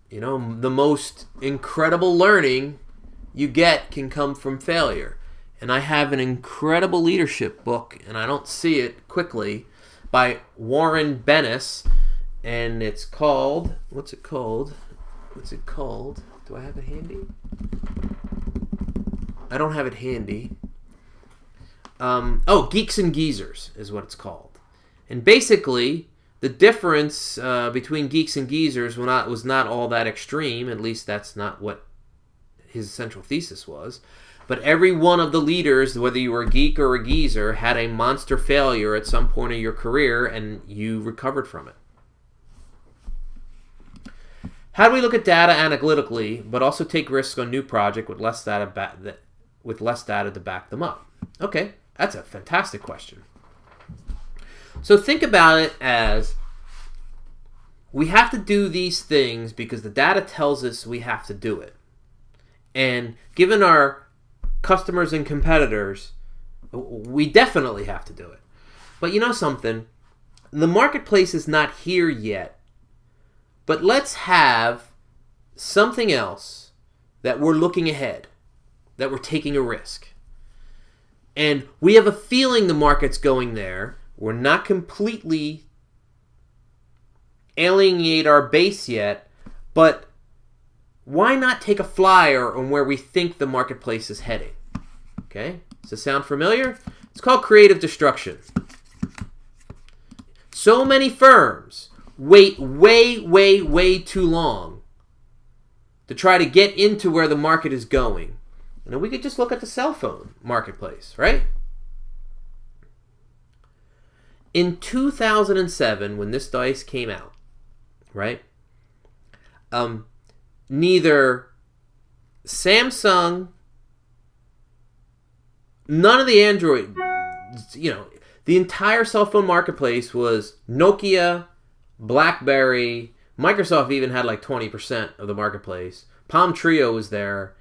Speaker 1: You know, the most incredible learning you get can come from failure. And I have an incredible leadership book, and I don't see it quickly, by Warren Bennis, and it's called, what's it called? Do I have it handy? I don't have it handy. Geeks and Geezers is what it's called. And basically, the difference between geeks and geezers was not all that extreme. At least that's not what his central thesis was. But every one of the leaders, whether you were a geek or a geezer, had a monster failure at some point in your career, and you recovered from it. How do we look at data analytically, but also take risks on new project with less data to back them up? Okay, that's a fantastic question. So think about it as we have to do these things because the data tells us we have to do it. And given our customers and competitors, we definitely have to do it. But you know something? The marketplace is not here yet. But let's have something else that we're looking ahead, that we're taking a risk. And we have a feeling the market's going there. We're not completely alienate our base yet, but why not take a flyer on where we think the marketplace is heading? Okay, does this sound familiar? It's called creative destruction. So many firms wait way too long to try to get into where the market is going. And we could just look at the cell phone marketplace, right? In 2007, when this device came out, right? Neither Samsung, none of the Android, the entire cell phone marketplace was Nokia, BlackBerry, Microsoft even had like 20% of the marketplace. Palm Trio was there.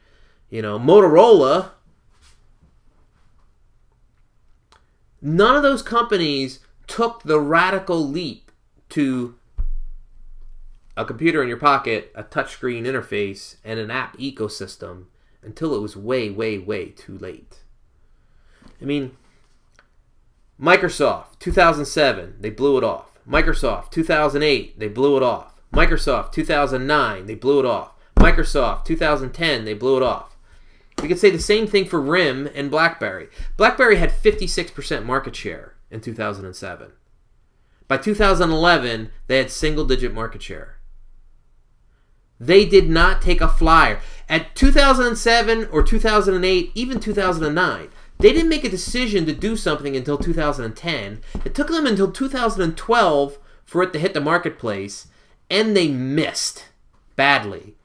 Speaker 1: Motorola. None of those companies took the radical leap to a computer in your pocket, a touchscreen interface, and an app ecosystem until it was way too late. I mean, Microsoft, 2007, they blew it off. Microsoft, 2008, they blew it off. Microsoft, 2009, they blew it off. Microsoft, 2010, they blew it off. We could say the same thing for RIM and BlackBerry. BlackBerry had 56% market share in 2007. By 2011, they had single-digit market share. They did not take a flyer. At 2007 or 2008, even 2009, they didn't make a decision to do something until 2010. It took them until 2012 for it to hit the marketplace, and they missed badly.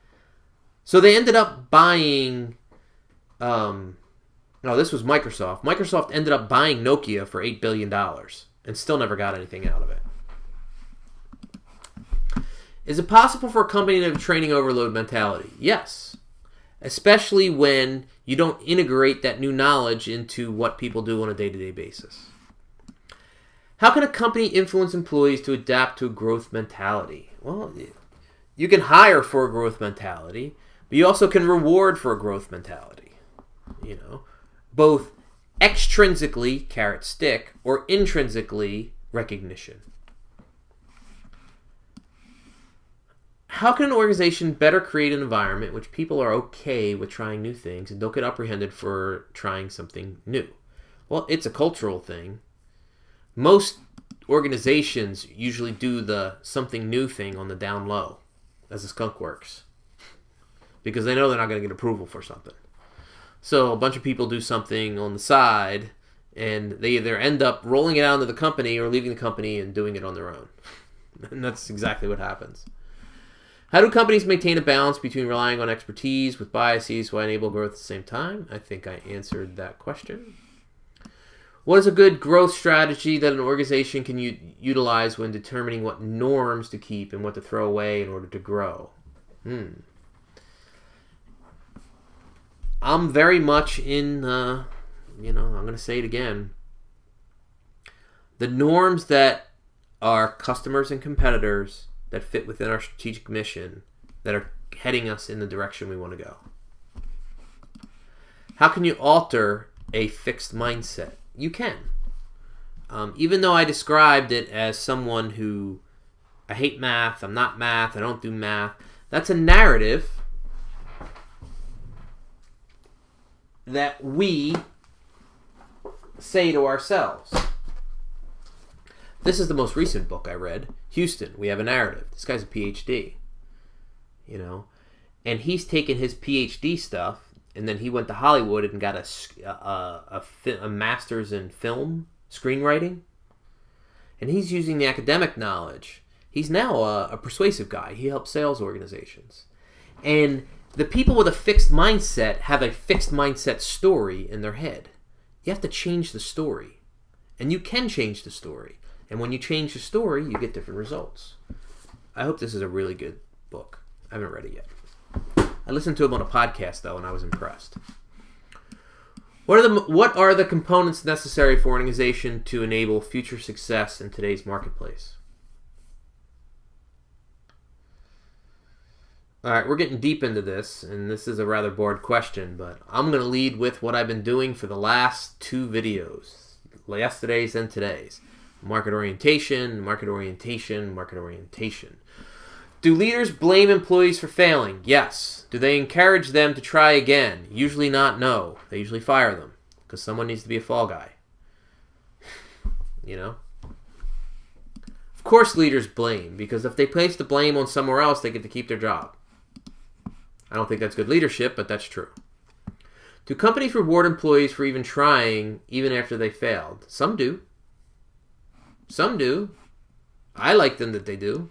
Speaker 1: So they ended up buying... this was Microsoft. Microsoft ended up buying Nokia for $8 billion and still never got anything out of it. Is it possible for a company to have training overload mentality? Yes. Especially when you don't integrate that new knowledge into what people do on a day-to-day basis. How can a company influence employees to adapt to a growth mentality? Well, you can hire for a growth mentality, but you also can reward for a growth mentality. Both extrinsically, carrot stick, or intrinsically, recognition. How can an organization better create an environment in which people are okay with trying new things and don't get apprehended for trying something new? Well, it's a cultural thing. Most organizations usually do the something new thing on the down low, as a skunk works, because they know they're not going to get approval for something. So a bunch of people do something on the side, and they either end up rolling it out into the company or leaving the company and doing it on their own. And that's exactly what happens. How do companies maintain a balance between relying on expertise with biases while enable growth at the same time? I think I answered that question. What is a good growth strategy that an organization can utilize when determining what norms to keep and what to throw away in order to grow? I'm very much in, I'm going to say it again. The norms that our customers and competitors that fit within our strategic mission that are heading us in the direction we want to go. How can you alter a fixed mindset? You can. Even though I described it as someone who, I hate math, I'm not math, I don't do math, that's a narrative that we say to ourselves. This is the most recent book I read. Houston, We Have a Narrative. This guy's a PhD. And he's taken his PhD stuff, and then he went to Hollywood and got a master's in film screenwriting. And he's using the academic knowledge. He's now a persuasive guy. He helps sales organizations. And the people with a fixed mindset have a fixed mindset story in their head. You have to change the story. And you can change the story. And when you change the story, you get different results. I hope this is a really good book. I haven't read it yet. I listened to him on a podcast, though, and I was impressed. What are the components necessary for an organization to enable future success in today's marketplace? All right, we're getting deep into this, and this is a rather broad question, but I'm going to lead with what I've been doing for the last 2 videos, yesterday's and today's. Market orientation, market orientation, market orientation. Do leaders blame employees for failing? Yes. Do they encourage them to try again? Usually not, no. They usually fire them because someone needs to be a fall guy. Of course leaders blame, because if they place the blame on somewhere else, they get to keep their job. I don't think that's good leadership, but that's true. Do companies reward employees for even trying even after they failed? Some do. Some do. I like them that they do.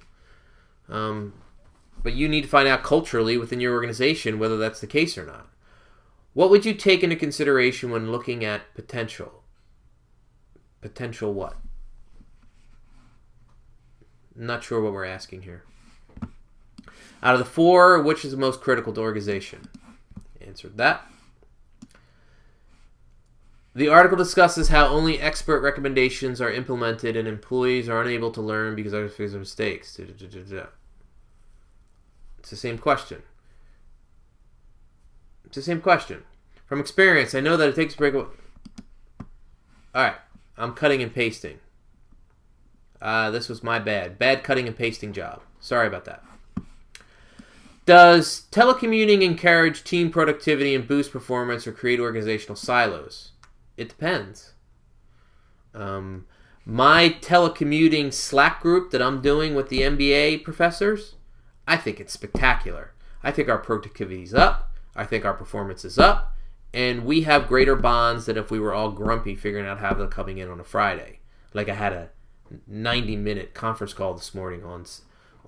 Speaker 1: But you need to find out culturally within your organization whether that's the case or not. What would you take into consideration when looking at potential? Potential what? I'm not sure what we're asking here. Out of the 4, which is the most critical to organization? Answered that. The article discusses how only expert recommendations are implemented and employees are unable to learn because of mistakes. It's the same question. From experience, I know that it takes a break. Alright, I'm cutting and pasting. This was my bad. Bad cutting and pasting job. Sorry about that. Does telecommuting encourage team productivity and boost performance or create organizational silos? It depends. My telecommuting Slack group that I'm doing with the MBA professors, I think it's spectacular. I think our productivity is up. I think our performance is up. And we have greater bonds than if we were all grumpy figuring out how they're coming in on a Friday. Like I had a 90-minute conference call this morning on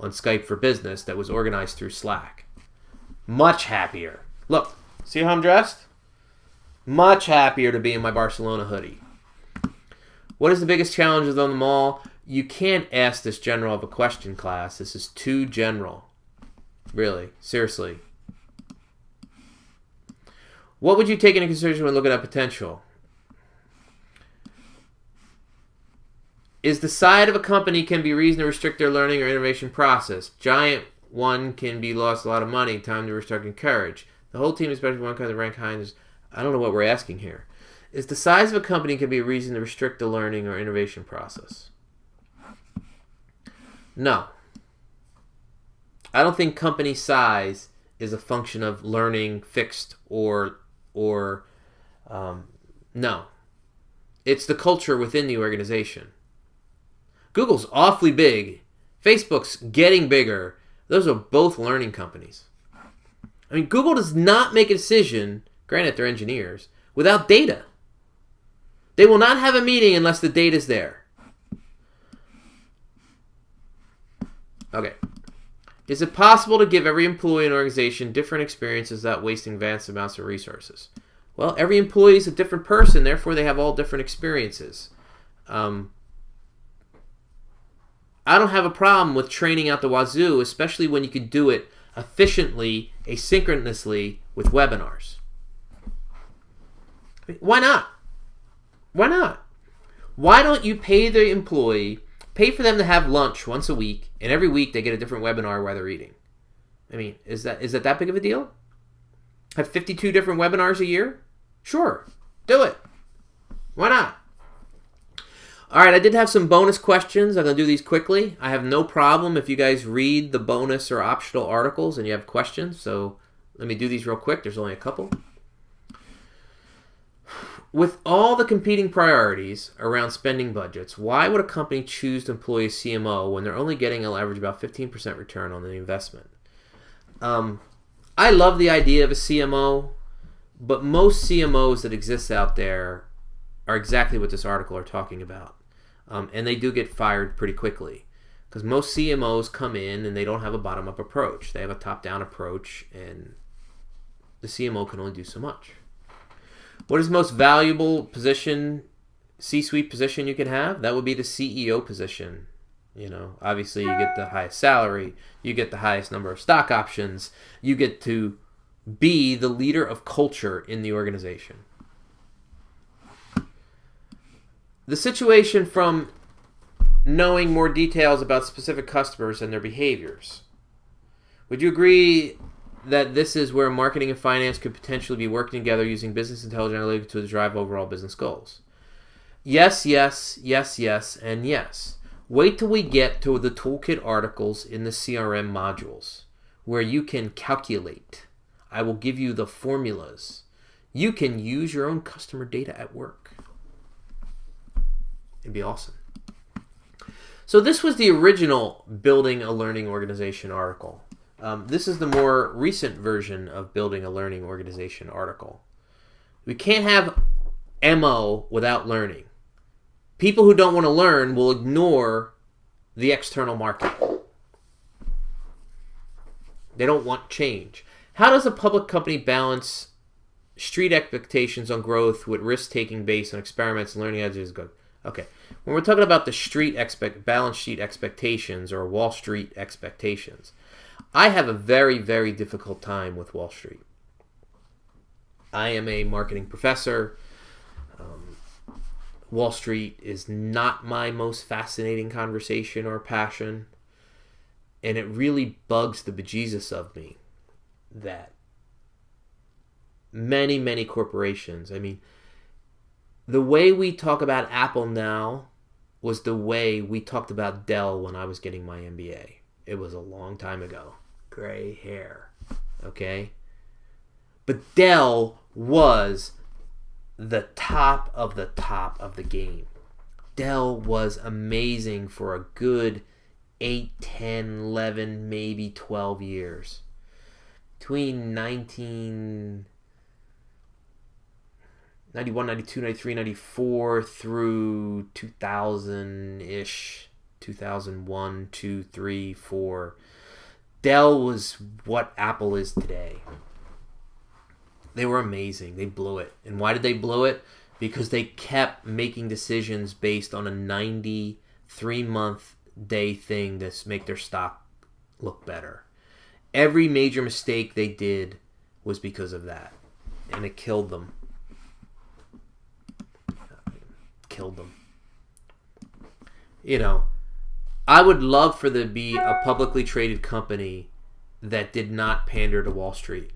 Speaker 1: Skype for Business that was organized through Slack. Much happier. Look, see how I'm dressed? Much happier to be in my Barcelona hoodie. What is the biggest challenge of them all? You can't ask this general of a question, class. This is too general. Really, seriously. What would you take into consideration when looking at potential? Is the side of a company can be reason to restrict their learning or innovation process? Giant one can be lost a lot of money. Time to restart and encourage. The whole team, especially one kind of rank high. I don't know what we're asking here. Is the size of a company can be a reason to restrict the learning or innovation process? No. I don't think company size is a function of learning fixed or no. It's the culture within the organization. Google's awfully big. Facebook's getting bigger. Those are both learning companies. I mean, Google does not make a decision, granted they're engineers, without data. They will not have a meeting unless the data's there. Okay. Is it possible to give every employee in an organization different experiences without wasting vast amounts of resources? Well, every employee is a different person, therefore they have all different experiences. I don't have a problem with training out the wazoo, especially when you can do it efficiently, asynchronously with webinars. I mean, why not? Why not? Why don't you pay the employee, pay for them to have lunch once a week, and every week they get a different webinar while they're eating? I mean, is that big of a deal? Have 52 different webinars a year? Sure, do it. Why not? All right, I did have some bonus questions. I'm going to do these quickly. I have no problem if you guys read the bonus or optional articles and you have questions. So let me do these real quick. There's only a couple. With all the competing priorities around spending budgets, why would a company choose to employ a CMO when they're only getting on average about 15% return on the investment? I love the idea of a CMO, but most CMOs that exist out there are exactly what this article are talking about. And they do get fired pretty quickly because most CMOs come in and they don't have a bottom-up approach. They have a top-down approach, and the CMO can only do so much. What is the most valuable position, C-suite position you can have? That would be the CEO position. You know, obviously you get the highest salary, you get the highest number of stock options, you get to be the leader of culture in the organization. The situation from knowing more details about specific customers and their behaviors. Would you agree that this is where marketing and finance could potentially be working together using business intelligence analytics to drive overall business goals? Yes, yes, yes, yes, and yes. Wait till we get to the toolkit articles in the CRM modules where you can calculate. I will give you the formulas. You can use your own customer data at work. It'd be awesome. So this was the original Building a Learning Organization article. This is the more recent version of Building a Learning Organization article. We can't have MO without learning. People who don't want to learn will ignore the external market. They don't want change. How does a public company balance street expectations on growth with risk-taking based on experiments and learning as it is good? Okay, when we're talking about the balance sheet expectations or Wall Street expectations, I have a very, very difficult time with Wall Street. I am a marketing professor. Wall Street is not my most fascinating conversation or passion, and it really bugs the bejesus of me that many, many corporations, I mean, the way we talk about Apple now was the way we talked about Dell when I was getting my MBA. It was a long time ago. Gray hair. Okay? But Dell was the top of the game. Dell was amazing for a good 8, 10, 11, maybe 12 years. Between 1991, 92, 93, 94 through 2000-ish, 2001, 2, 3, 4. Dell was what Apple is today. They were amazing. They blew it. And why did they blow it? Because they kept making decisions based on a 90 3-month day thing to make their stock look better. Every major mistake they did was because of that. And it killed them. You know, I would love for there to be a publicly traded company that did not pander to Wall Street.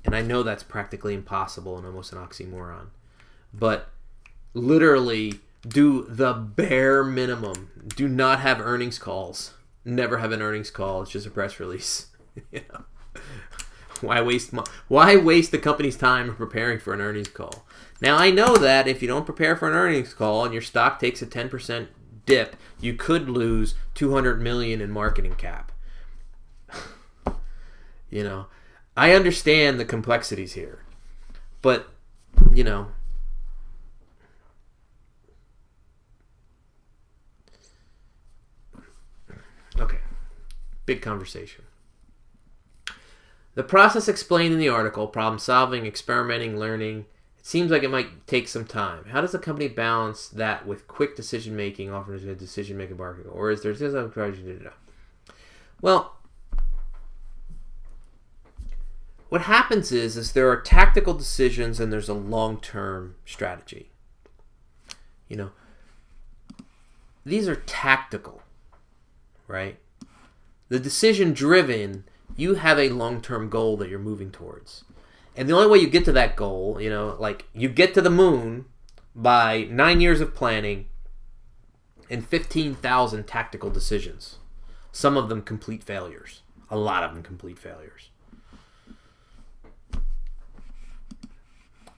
Speaker 1: And I know that's practically impossible and almost an oxymoron. But literally do the bare minimum. Do not have earnings calls. Never have an earnings call. It's just a press release. You know? Why waste the company's time preparing for an earnings call? Now, I know that if you don't prepare for an earnings call and your stock takes a 10% dip, you could lose $200 million in marketing cap. You know, I understand the complexities here, but, you know, okay, big conversation. The process explained in the article, problem solving, experimenting, learning, it seems like it might take some time. How does a company balance that with quick decision making, offers a decision making market, or is there some project? Well, what happens is there are tactical decisions and there's a long-term strategy. You know, these are tactical, right? The decision-driven, you have a long-term goal that you're moving towards. And the only way you get to that goal, you know, like you get to the moon by 9 years of planning and 15,000 tactical decisions. Some of them complete failures. A lot of them complete failures.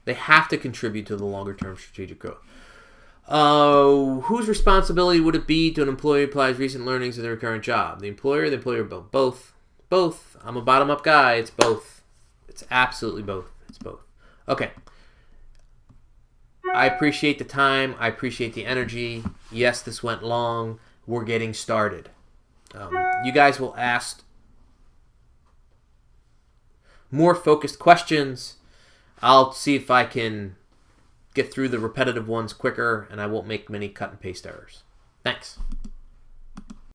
Speaker 1: They have to contribute to the longer-term strategic growth. Whose responsibility would it be to an employee who applies recent learnings to their current job? The employer, both. Both. I'm a bottom-up guy. It's both. It's absolutely both. It's both. Okay. I appreciate the time. I appreciate the energy. Yes, this went long. We're getting started. You guys will ask more focused questions. I'll see if I can get through the repetitive ones quicker, and I won't make many cut and paste errors. Thanks.